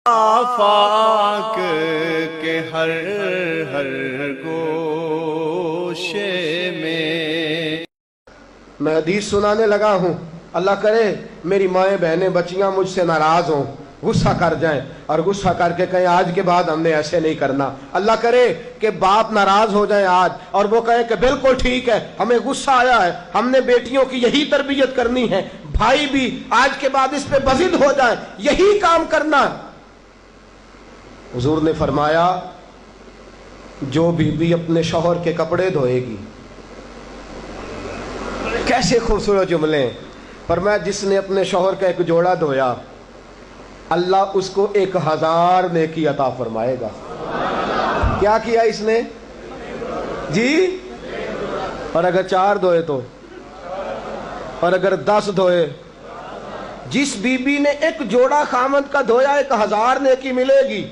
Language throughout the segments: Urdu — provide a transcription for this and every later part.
آفاق کے ہر گوشے میں حدیث سنانے لگا ہوں، اللہ کرے میری مائیں بہنیں بچیاں مجھ سے ناراض ہوں، غصہ کر جائیں اور غصہ کر کے کہیں آج کے بعد ہم نے ایسے نہیں کرنا۔ اللہ کرے کہ باپ ناراض ہو جائیں آج اور وہ کہیں کہ بالکل ٹھیک ہے، ہمیں غصہ آیا ہے، ہم نے بیٹیوں کی یہی تربیت کرنی ہے، بھائی بھی آج کے بعد اس پہ بضد ہو جائیں، یہی کام کرنا۔ حضور نے فرمایا جو بیوی اپنے شوہر کے کپڑے دھوئے گی، کیسے خوبصورت جملے، فرمایا جس نے اپنے شوہر کا ایک جوڑا دھویا اللہ اس کو 1000 نیکی عطا فرمائے گا۔ کیا کیا اس نے جی؟ اور اگر 4 دھوئے تو، اور اگر 10 دھوئے، جس بی بی نے ایک جوڑا خامد کا دھویا 1000 نیکی ملے گی۔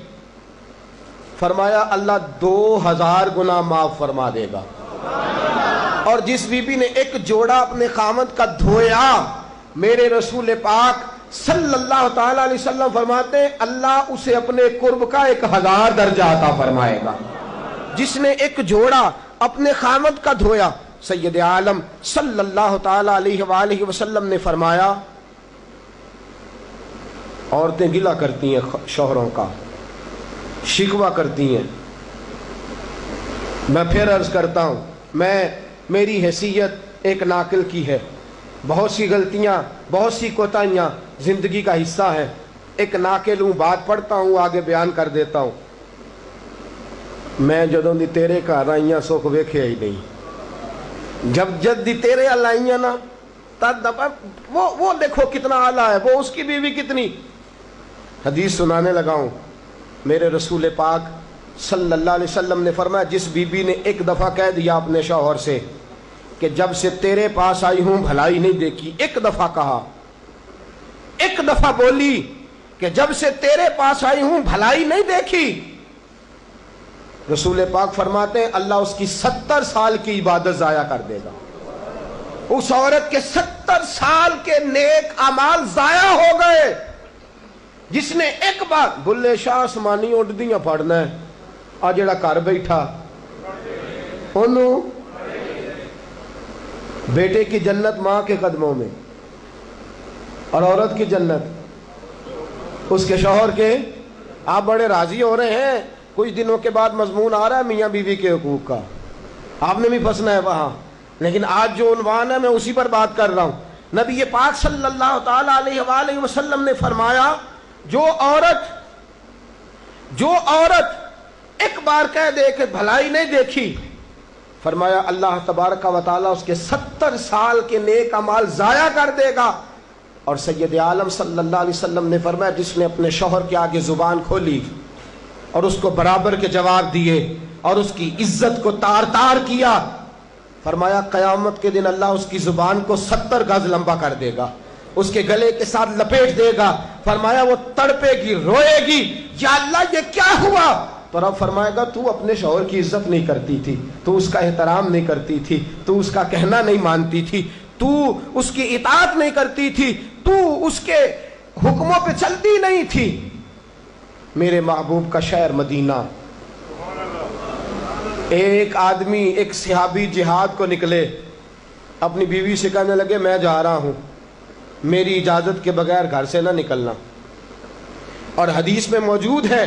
فرمایا اللہ 2000 گناہ معاف فرما دے گا۔ اور جس بی بی نے ایک جوڑا اپنے خامد کا دھویا، میرے رسول پاک صلی اللہ تعالی علیہ وسلم فرماتے ہیں اللہ اسے اپنے قرب کا 1000 درجہ عطا فرمائے گا۔ جس نے ایک جوڑا اپنے خامد کا دھویا، سید عالم صلی اللہ تعالی علیہ وآلہ وسلم نے فرمایا عورتیں گلہ کرتی ہیں شوہروں کا، شکوہ کرتی ہیں۔ میں پھر عرض کرتا ہوں، میری حیثیت ایک ناقل کی ہے، بہت سی غلطیاں، بہت سی کوتاہیاں زندگی کا حصہ ہے، ایک ناقل ہوں، بات پڑھتا ہوں آگے بیان کر دیتا ہوں۔ میں جدوں دی تیرے گھر آئیاں سکھ ویکھیا ہی نہیں، جب جد دی تیرے ال آئیاں نا تد وہ دیکھو کتنا اعلیٰ ہے، وہ اس کی بیوی کتنی۔ حدیث سنانے لگا ہوں، میرے رسول پاک صلی اللہ علیہ وسلم نے فرمایا جس بی بی نے ایک دفعہ کہہ دیا اپنے شوہر سے کہ جب سے تیرے پاس آئی ہوں بھلائی نہیں دیکھی، ایک دفعہ کہا، ایک دفعہ بولی کہ جب سے تیرے پاس آئی ہوں بھلائی نہیں دیکھی، رسول پاک فرماتے ہیں اللہ اس کی 70 سال کی عبادت ضائع کر دے گا۔ اس عورت کے 70 سال کے نیک اعمال ضائع ہو گئے، جس نے ایک بار بلے شاہ آسمانی اڈدیاں پڑھنا ہے، آ جڑا گھر بیٹھا انہوں بیٹے کی جنت ماں کے قدموں میں، اور عورت کی جنت اس کے شوہر کے۔ آپ بڑے راضی ہو رہے ہیں، کچھ دنوں کے بعد مضمون آ رہا ہے میاں بیوی کے حقوق کا، آپ نے بھی پھنسنا ہے وہاں، لیکن آج جو عنوان ہے میں اسی پر بات کر رہا ہوں۔ نبی پاک صلی اللہ تعالی علیہ وآلہ وسلم نے فرمایا جو عورت ایک بار کہہ دے کہ بھلائی نہیں دیکھی، فرمایا اللہ تبارک و تعالیٰ اس کے 70 سال کے نیک اعمال ضائع کر دے گا۔ اور سید عالم صلی اللہ علیہ وسلم نے فرمایا جس نے اپنے شوہر کے آگے زبان کھولی اور اس کو برابر کے جواب دیے اور اس کی عزت کو تار تار کیا، فرمایا قیامت کے دن اللہ اس کی زبان کو 70 گز لمبا کر دے گا، اس کے گلے کے ساتھ لپیٹ دے گا۔ فرمایا وہ تڑپے گی، روئے گی، یا اللہ یہ کیا ہوا؟ تو رب فرمائے گا تو اپنے شوہر کی عزت نہیں کرتی تھی، تو اس کا احترام نہیں کرتی تھی، تو اس کا کہنا نہیں مانتی تھی، تو اس کی اطاعت نہیں کرتی تھی، تو اس کے حکموں پہ چلتی نہیں تھی۔ میرے محبوب کا شہر مدینہ، ایک آدمی، ایک صحابی جہاد کو نکلے، اپنی بیوی سے کہنے لگے میں جا رہا ہوں، میری اجازت کے بغیر گھر سے نہ نکلنا۔ اور حدیث میں موجود ہے،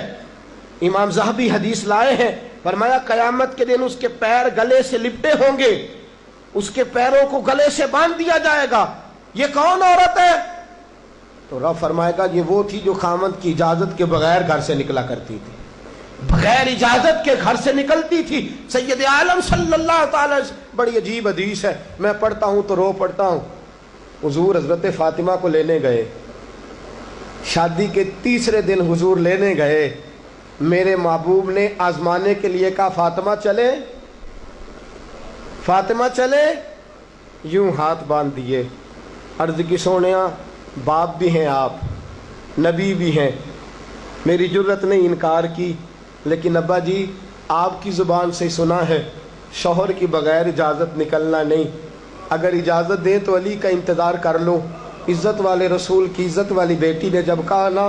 امام ذہبی حدیث لائے ہیں، فرمایا قیامت کے دن اس کے پیر گلے سے لپٹے ہوں گے، اس کے پیروں کو گلے سے باندھ دیا جائے گا، یہ کون عورت ہے؟ تو رب فرمائے گا یہ وہ تھی جو خامد کی اجازت کے بغیر گھر سے نکلا کرتی تھی، بغیر اجازت کے گھر سے نکلتی تھی۔ سید عالم صلی اللہ تعالی، بڑی عجیب حدیث ہے، میں پڑھتا ہوں تو رو پڑھتا ہوں۔ حضور حضرت فاطمہ کو لینے گئے، شادی کے 3 دن حضور لینے گئے، میرے محبوب نے آزمانے کے لیے کہا فاطمہ چلے، فاطمہ چلے، یوں ہاتھ باندھ دیے، عرض کی سونیا باپ بھی ہیں آپ، نبی بھی ہیں، میری جرت نے انکار کی، لیکن ابا جی آپ کی زبان سے سنا ہے شوہر کی بغیر اجازت نکلنا نہیں، اگر اجازت دیں تو علی کا انتظار کر لو۔ عزت والے رسول کی عزت والی بیٹی نے جب کہا نا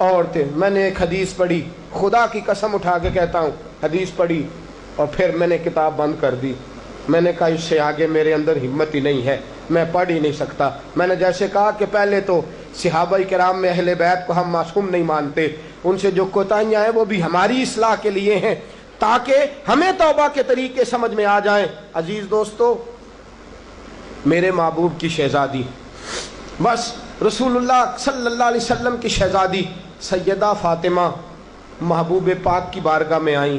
اور تھے. میں نے ایک حدیث پڑھی, خدا کی قسم اٹھا کے کہتا ہوں, حدیث پڑھی اور پھر میں نے کتاب بند کر دی. میں نے کہا اس سے آگے میرے اندر ہمت ہی نہیں ہے, میں پڑھ ہی نہیں سکتا. میں نے جیسے کہا کہ پہلے تو صحابہ کرام میں اہل بیت کو ہم معصوم نہیں مانتے, ان سے جو کوتاہیاں ہیں وہ بھی ہماری اصلاح کے لیے ہیں تاکہ ہمیں توبہ کے طریقے سمجھ میں آ جائیں. عزیز دوستو, میرے محبوب کی شہزادی, بس رسول اللہ صلی اللہ علیہ وسلم کی شہزادی سیدہ فاطمہ محبوب پاک کی بارگاہ میں آئیں.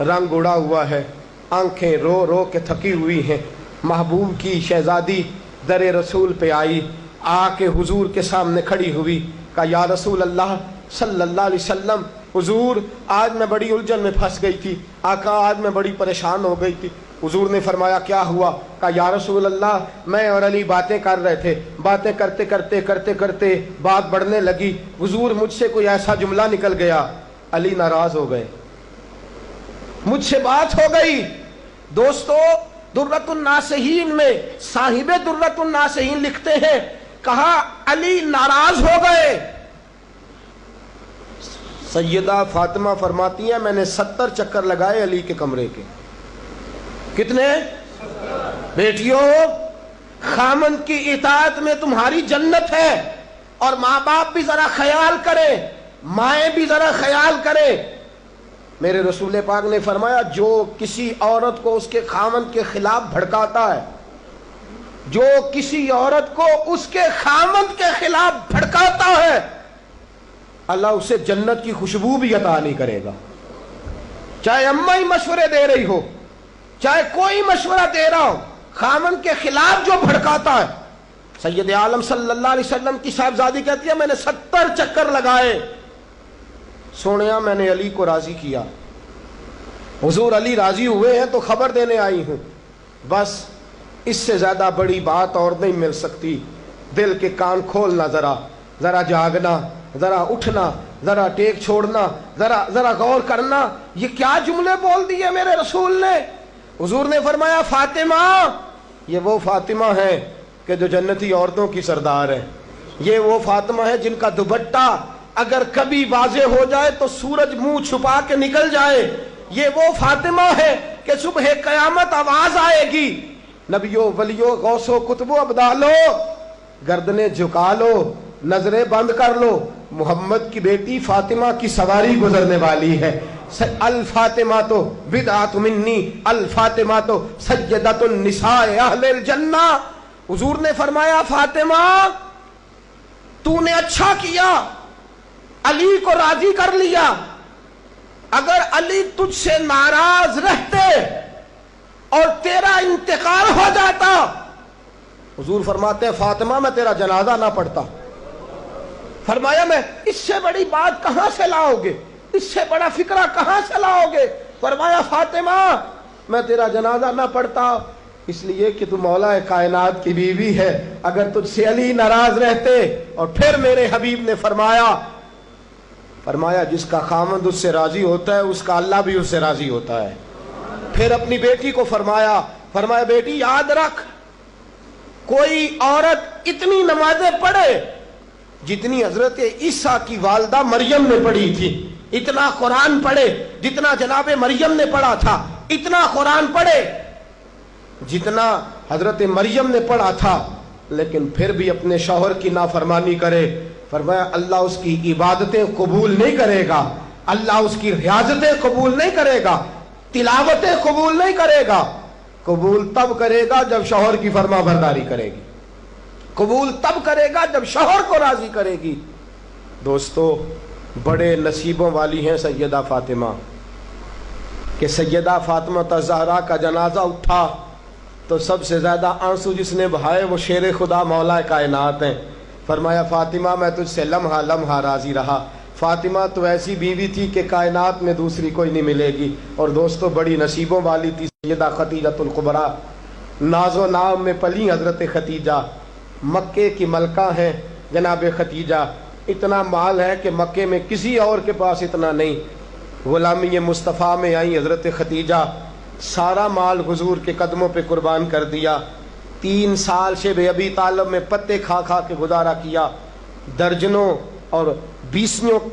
رنگ اڑا ہوا ہے, آنکھیں رو رو کے تھکی ہوئی ہیں. محبوب کی شہزادی در رسول پہ آئی, آ کے حضور کے سامنے کھڑی ہوئی. کہا یا رسول اللہ صلی اللہ علیہ وسلم, حضور آج میں بڑی الجھن میں پھنس گئی تھی, آقا آج میں بڑی پریشان ہو گئی تھی. حضور نے فرمایا کیا ہوا؟ کہا یا رسول اللہ میں اور علی باتیں کر رہے تھے, باتیں کرتے کرتے کرتے کرتے بات بڑھنے لگی. حضور مجھ سے کوئی ایسا جملہ نکل گیا, علی ناراض ہو گئے, مجھ سے بات ہو گئی. دوستو درۃ الناصحین میں صاحب درۃ الناصحین لکھتے ہیں, کہا علی ناراض ہو گئے. سیدہ فاطمہ فرماتی ہیں میں نے 70 چکر لگائے علی کے کمرے کے. کتنے؟ بیٹیوں, خامند کی اطاعت میں تمہاری جنت ہے. اور ماں باپ بھی ذرا خیال کریں, مائیں بھی ذرا خیال کریں. میرے رسول پاک نے فرمایا جو کسی عورت کو اس کے خامند کے خلاف بھڑکاتا ہے, جو کسی عورت کو اس کے خامند کے خلاف بھڑکاتا ہے, اللہ اسے جنت کی خوشبو بھی عطا نہیں کرے گا. چاہے اماں ہی مشورے دے رہی ہو, چاہے کوئی مشورہ دے رہا ہو, خامند کے خلاف جو بھڑکاتا ہے. سید عالم صلی اللہ علیہ وسلم کی صاحبزادی کہتی ہے میں نے 70 چکر لگائے, سونیا میں نے علی کو راضی کیا. حضور علی راضی ہوئے ہیں تو خبر دینے آئی ہوں. بس اس سے زیادہ بڑی بات اور نہیں مل سکتی. دل کے کان کھولنا, ذرا جاگنا, ذرا اٹھنا, ذرا ٹیک چھوڑنا, ذرا غور کرنا. یہ کیا جملے بول دیے میرے رسول نے. حضور نے فرمایا فاطمہ, یہ وہ فاطمہ ہے کہ جو جنتی عورتوں کی سردار ہے. یہ وہ فاطمہ ہے جن کا دوپٹہ اگر کبھی واضح ہو جائے تو سورج منہ چھپا کے نکل جائے. یہ وہ فاطمہ ہے کہ صبح قیامت آواز آئے گی, نبیوں ولیوں غوثوں کتبوں ابدالو گردنیں جھکا لو, نظریں بند کر لو, محمد کی بیٹی فاطمہ کی سواری گزرنے والی ہے. الفاطمہ تو بدعت منی, الفاطمہ تو سیدۃ النساء اہل الجنہ. حضور نے فرمایا فاطمہ تو نے اچھا کیا, علی کو راضی کر لیا. اگر علی تجھ سے ناراض رہتے اور تیرا انتقال ہو جاتا, حضور فرماتے ہیں فاطمہ میں تیرا جنازہ نہ پڑھتا. فرمایا میں اس سے بڑی بات کہاں سے لاؤ گے, اس سے بڑا فکرہ کہاں سے لاؤ گے. فرمایا فاطمہ میں تیرا جنازہ نہ پڑھتا اس لیے کہ تو مولا کائنات کی بیوی ہے. اگر تجھ سے علی ناراض رہتے. اور پھر میرے حبیب نے فرمایا جس کا خامند اس سے راضی ہوتا ہے اس کا اللہ بھی اس سے راضی ہوتا ہے. پھر اپنی بیٹی کو فرمایا بیٹی یاد رکھ, کوئی عورت اتنی نمازیں پڑھے جتنی حضرت عیسیٰ کی والدہ مریم نے پڑھی تھی, اتنا قرآن پڑھے جتنا جناب مریم نے پڑھا تھا, اتنا قرآن پڑھے جتنا حضرت مریم نے پڑھا تھا, لیکن پھر بھی اپنے شوہر کی نافرمانی کرے. فرمایا اللہ اس کی عبادتیں قبول نہیں کرے گا, اللہ اس کی ریاضتیں قبول نہیں کرے گا, تلاوتیں قبول نہیں کرے گا. قبول تب کرے گا جب شوہر کی فرما برداری کرے گی, قبول تب کرے گا جب شوہر کو راضی کرے گی. دوستو بڑے نصیبوں والی ہیں سیدہ فاطمہ کہ سیدہ فاطمہ الزہرا کا جنازہ اٹھا تو سب سے زیادہ آنسو جس نے بہائے وہ شیر خدا مولا کائنات ہیں. فرمایا فاطمہ میں تجھ سے لمحہ لمحہ راضی رہا. فاطمہ تو ایسی بیوی تھی کہ کائنات میں دوسری کوئی نہیں ملے گی. اور دوستو بڑی نصیبوں والی تھی سیدہ خدیجہ الکبریٰ. ناز و نام میں پلی حضرت خدیجہ, مکے کی ملکہ ہیں جناب خدیجہ. اتنا مال ہے کہ مکے میں کسی اور کے پاس اتنا نہیں. غلامی مصطفیٰ میں آئی حضرت خدیجہ, سارا مال حضور کے قدموں پہ قربان کر دیا. 3 سال شیب ابی طالب میں پتے کھا کھا کے گزارا کیا. درجنوں اور 20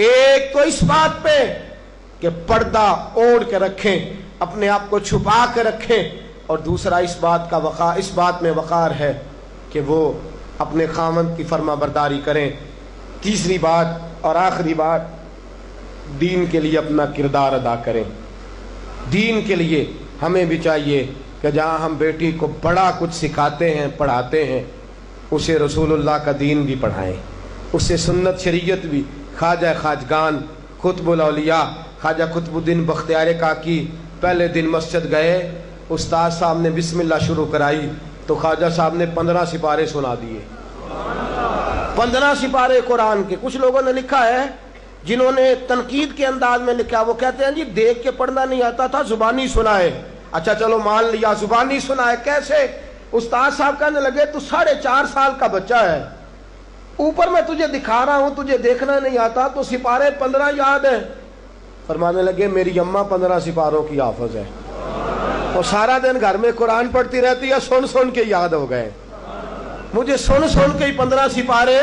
ایک تو اس بات پہ کہ پردہ اوڑھ کے رکھیں، اپنے آپ کو چھپا کے رکھیں، اور دوسرا اس بات میں وقار ہے کہ وہ اپنے خاوند کی فرما برداری کریں۔ تیسری بات اور آخری بات، دین کے لیے اپنا کردار ادا کریں۔ دین کے لیے ہمیں بھی چاہیے کہ جہاں ہم بیٹی کو بڑا کچھ سکھاتے ہیں، پڑھاتے ہیں، اسے رسول اللہ کا دین بھی پڑھائیں، اسے سنت شریعت بھی۔ خواجہ خواجگان قطب الاولیاء خواجہ قطب الدین بختیار کاکی پہلے دن مسجد گئے، استاد صاحب نے بسم اللہ شروع کرائی تو خواجہ صاحب نے 15 سپارے سنا دیے، 15 سپارے قرآن کے۔ کچھ لوگوں نے لکھا ہے، جنہوں نے تنقید کے انداز میں لکھا، وہ کہتے ہیں جی دیکھ کے پڑھنا نہیں آتا تھا، زبانی سنائے۔ اچھا چلو مان لیا، زبانی سنائے کیسے؟ استاد صاحب کہنے لگے تو 4.5 سال کا بچہ ہے، اوپر میں تجھے دکھا رہا ہوں، تجھے دیکھنا نہیں آتا تو سپارے 15 یاد ہیں۔ فرمانے لگے میری اماں 15 سپاروں کی حافظ ہے، اور سارا دن گھر میں قرآن پڑھتی رہتی ہے، سن سن کے یاد ہو گئے، مجھے سن سن کے ہی 15 سپارے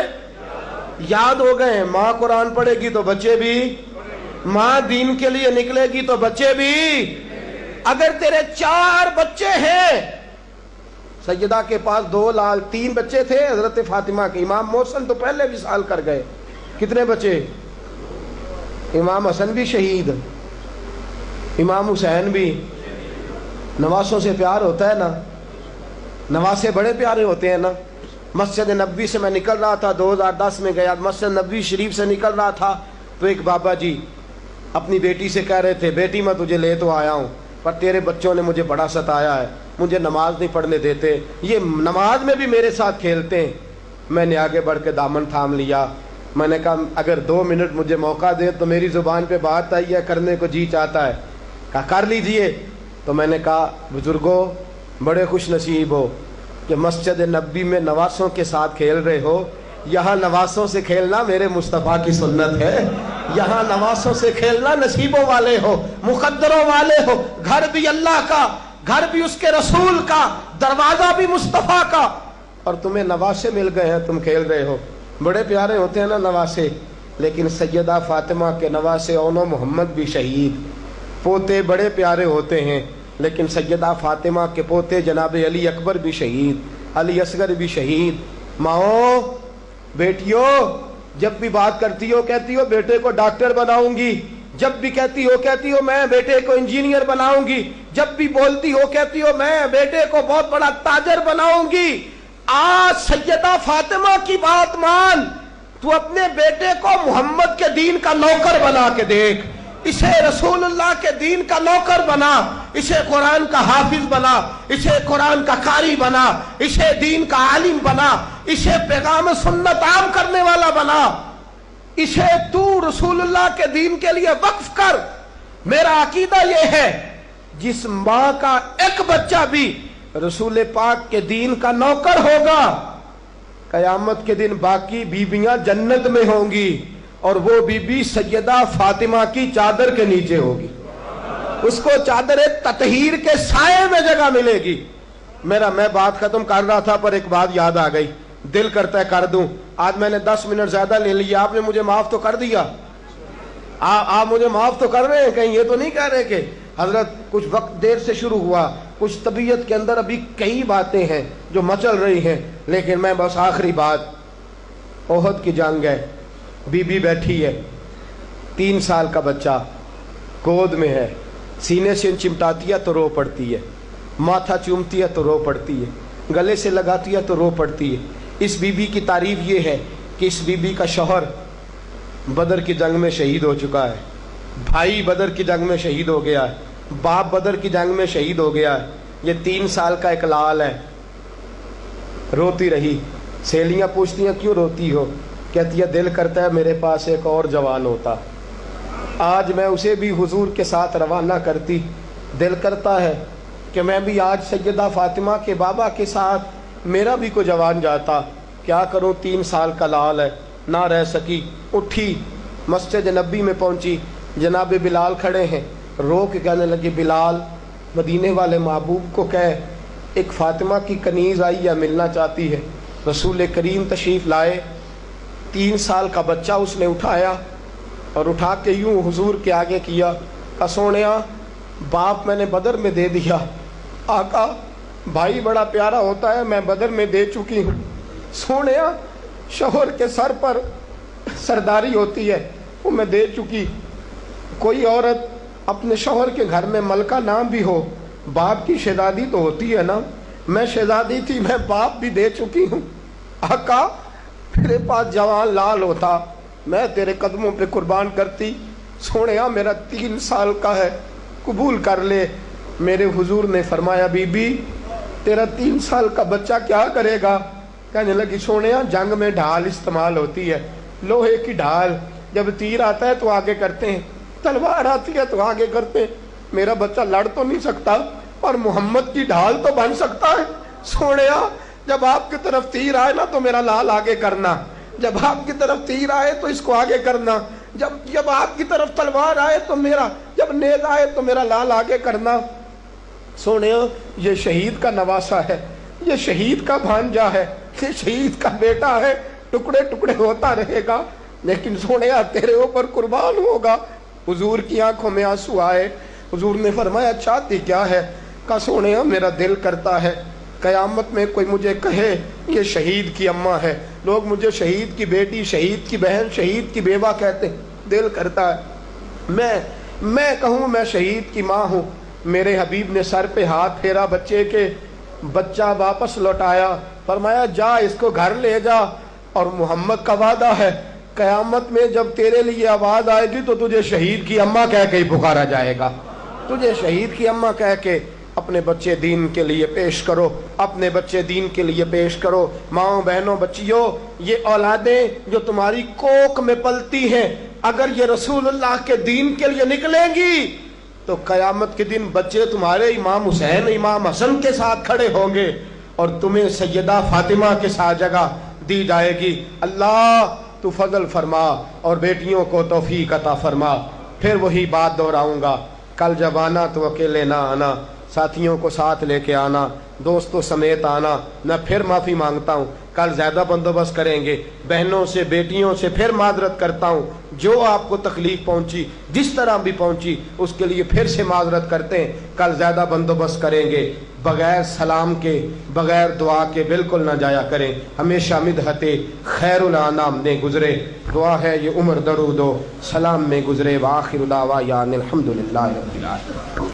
یاد ہو گئے۔ ماں قرآن پڑھے گی تو بچے بھی، ماں دین کے لیے نکلے گی تو بچے بھی۔ اگر تیرے 4 بچے ہیں، سیدہ کے پاس 2 لال 3 بچے تھے حضرت فاطمہ کے، امام محسن تو پہلے وصال کر گئے، کتنے بچے؟ امام حسن بھی شہید، امام حسین بھی۔ نواسوں سے پیار ہوتا ہے نا، نواسے بڑے پیارے ہوتے ہیں نا۔ مسجد نبوی سے میں نکل رہا تھا، 2010 میں گیا، مسجد نبوی شریف سے نکل رہا تھا تو ایک بابا جی اپنی بیٹی سے کہہ رہے تھے بیٹی میں تجھے لے تو آیا ہوں پر تیرے بچوں نے مجھے بڑا ستایا ہے، مجھے نماز نہیں پڑھنے دیتے، یہ نماز میں بھی میرے ساتھ کھیلتے ہیں۔ میں نے آگے بڑھ کے دامن تھام لیا، میں نے کہا اگر 2 منٹ مجھے موقع دیں تو میری زبان پہ بات آئی ہے، کرنے کو جی چاہتا ہے، کہا کر لیجئے۔ تو میں نے کہا بزرگوں بڑے خوش نصیب ہو کہ مسجد نبوی میں نواسوں کے ساتھ کھیل رہے ہو، یہاں نواسوں سے کھیلنا میرے مصطفیٰ کی سنت ہے، یہاں نواسوں سے کھیلنا نصیبوں والے ہو، مقدروں والے ہو، گھر بھی اللہ کا، گھر بھی اس کے رسول کا، دروازہ بھی مصطفیٰ کا، اور تمہیں نواسے مل گئے ہیں، تم کھیل رہے ہو۔ بڑے پیارے ہوتے ہیں نا نواسے، لیکن سیدہ فاطمہ کے نواسے اونو محمد بھی شہید، پوتے بڑے پیارے ہوتے ہیں، لیکن سیدہ فاطمہ کے پوتے جناب علی اکبر بھی شہید، علی اصغر بھی شہید۔ ماؤں بیٹیوں جب بھی بات کرتی ہو کہتی ہو بیٹے کو ڈاکٹر بناؤں گی، جب بھی کہتی ہو میں بیٹے کو انجینئر بناؤں گی، جب بھی بولتی ہو کہتی ہو میں بیٹے کو بہت بڑا تاجر بناؤں گی۔ آج سیدہ فاطمہ کی بات مان، تو اپنے بیٹے کو محمد کے دین کا نوکر بنا کے دیکھ، اسے رسول اللہ کے دین کا نوکر بنا، اسے قرآن کا حافظ بنا، اسے قرآن کا قاری بنا، اسے دین کا عالم بنا، اسے پیغام سنت عام کرنے والا بنا، اسے تو رسول اللہ کے دین کے لیے وقف کر۔ میرا عقیدہ یہ ہے جس ماں کا ایک بچہ بھی رسول پاک کے دین کا نوکر ہوگا، قیامت کے دن باقی بیویاں جنت میں ہوں گی، اور وہ بی بی سیدہ فاطمہ کی چادر کے نیچے ہوگی، اس کو چادر تطہیر کے سائے میں جگہ ملے گی۔ میں بات ختم کر رہا تھا پر ایک بات یاد آ گئی، دل کرتا ہے کر دوں۔ آج میں نے 10 منٹ زیادہ لے لیا، آپ نے مجھے معاف تو کر دیا، آپ مجھے معاف تو کر رہے ہیں، کہیں یہ تو نہیں کہہ رہے کہ حضرت کچھ وقت دیر سے شروع ہوا، کچھ طبیعت کے اندر ابھی کئی باتیں ہیں جو مچل رہی ہیں، لیکن میں بس آخری بات، احد کی جنگ ہے، بی بی بیٹھی ہے، 3 سال کا بچہ گود میں ہے، سینے سے چمٹاتی ہے تو رو پڑتی ہے، ماتھا چومتی ہے تو رو پڑتی ہے، گلے سے لگاتی ہے تو رو پڑتی ہے۔ اس بی بی کی تعریف یہ ہے کہ اس بی بی کا شوہر بدر کی جنگ میں شہید ہو چکا ہے، بھائی بدر کی جنگ میں شہید ہو گیا ہے، باپ بدر کی جنگ میں شہید ہو گیا ہے، یہ 3 سال کا ایک لال ہے۔ روتی رہی، سہیلیاں پوچھتی ہیں کیوں روتی ہو؟ کہتی ہے دل کرتا ہے میرے پاس ایک اور جوان ہوتا، آج میں اسے بھی حضور کے ساتھ روانہ کرتی، دل کرتا ہے کہ میں بھی آج سیدہ فاطمہ کے بابا کے ساتھ میرا بھی کوئی جوان جاتا، کیا کروں 3 سال کا لال ہے، نہ رہ سکی، اٹھی مسجد نبی میں پہنچی، جناب بلال کھڑے ہیں، رو کے کہنے لگی بلال مدینے والے محبوب کو کہے ایک فاطمہ کی کنیز آئی یا ملنا چاہتی ہے۔ رسول کریم تشریف لائے، 3 سال کا بچہ اس نے اٹھایا اور اٹھا کے یوں حضور کے آگے کیا کہ سونیا باپ میں نے بدر میں دے دیا، آقا بھائی بڑا پیارا ہوتا ہے، میں بدر میں دے چکی ہوں۔ سونیا شوہر کے سر پر سرداری ہوتی ہے، وہ میں دے چکی۔ کوئی عورت اپنے شوہر کے گھر میں ملکہ نام بھی ہو، باپ کی شہزادی تو ہوتی ہے نا، میں شہزادی تھی، میں باپ بھی دے چکی ہوں۔ آقا میرے پاس جوان لال ہوتا، میں تیرے قدموں پہ قربان کرتی۔ سونیا میرا 3 سال کا ہے، قبول کر لے۔ میرے حضور نے فرمایا بی بی تیرا 3 سال کا بچہ کیا کرے گا؟ کہنے لگی سونیا جنگ میں ڈھال استعمال ہوتی ہے، لوہے کی ڈھال، جب تیر آتا ہے تو آگے کرتے ہیں، تلوار آتی ہے تو آگے کرتے ہیں، میرا بچہ لڑ تو نہیں سکتا اور محمد کی ڈھال تو بن سکتا ہے۔ سونیا جب آپ کی طرف تیر آئے نا تو میرا لال آگے کرنا، جب آپ کی طرف تیر آئے تو اس کو آگے کرنا، جب آپ کی طرف تلوار آئے تو میرا، جب نیز آئے تو میرا لال آگے کرنا۔ سونیا یہ شہید کا نواسا ہے، یہ شہید کا بھانجا ہے، یہ شہید کا بیٹا ہے، ٹکڑے ٹکڑے ہوتا رہے گا لیکن سونیا تیرے اوپر قربان ہوگا۔ حضور کی آنکھوں میں آنسو آئے۔ حضور نے فرمایا چاہتی کیا ہے؟ کہا سونیا میرا دل کرتا ہے قیامت میں کوئی مجھے کہے یہ شہید کی اماں ہے، لوگ مجھے شہید کی بیٹی، شہید کی بہن، شہید کی بیوہ کہتے ہیں، دل کرتا ہے میں کہوں میں شہید کی ماں ہوں۔ میرے حبیب نے سر پہ ہاتھ پھیرا بچے کے، بچہ واپس لوٹایا، فرمایا جا اس کو گھر لے جا، اور محمد کا وعدہ ہے قیامت میں جب تیرے لیے آواز آئے گی تو تجھے شہید کی اماں کہہ کے ہی پکارا جائے گا، تجھے شہید کی اماں کہہ کے۔ اپنے بچے دین کے لیے پیش کرو، اپنے بچے دین کے لیے پیش کرو۔ ماؤں بہنوں بچیوں، یہ اولادیں جو تمہاری کوکھ میں پلتی ہیں اگر یہ رسول اللہ کے دین کے لیے نکلیں گی تو قیامت کے دن بچے تمہارے امام حسین امام حسن کے ساتھ کھڑے ہوں گے اور تمہیں سیدہ فاطمہ کے ساتھ جگہ دی جائے گی۔ اللہ تو فضل فرما اور بیٹیوں کو توفیق عطا فرما۔ پھر وہی بات دہراؤں گا، کل جب آنا تو اکیلے نہ آنا، ساتھیوں کو ساتھ لے کے آنا، دوستوں سمیت آنا۔ میں پھر معافی مانگتا ہوں، کل زیادہ بندوبست کریں گے، بہنوں سے بیٹیوں سے پھر معذرت کرتا ہوں، جو آپ کو تکلیف پہنچی جس طرح بھی پہنچی اس کے لیے پھر سے معذرت کرتے ہیں۔ کل زیادہ بندوبست کریں گے، بغیر سلام کے بغیر دعا کے بالکل نہ جایا کریں، ہمیشہ مدحت خیر الانام نے گزرے۔ دعا ہے یہ عمر درود و سلام میں گزرے۔ وآخر دعوانا الحمدللہ رب العالمین۔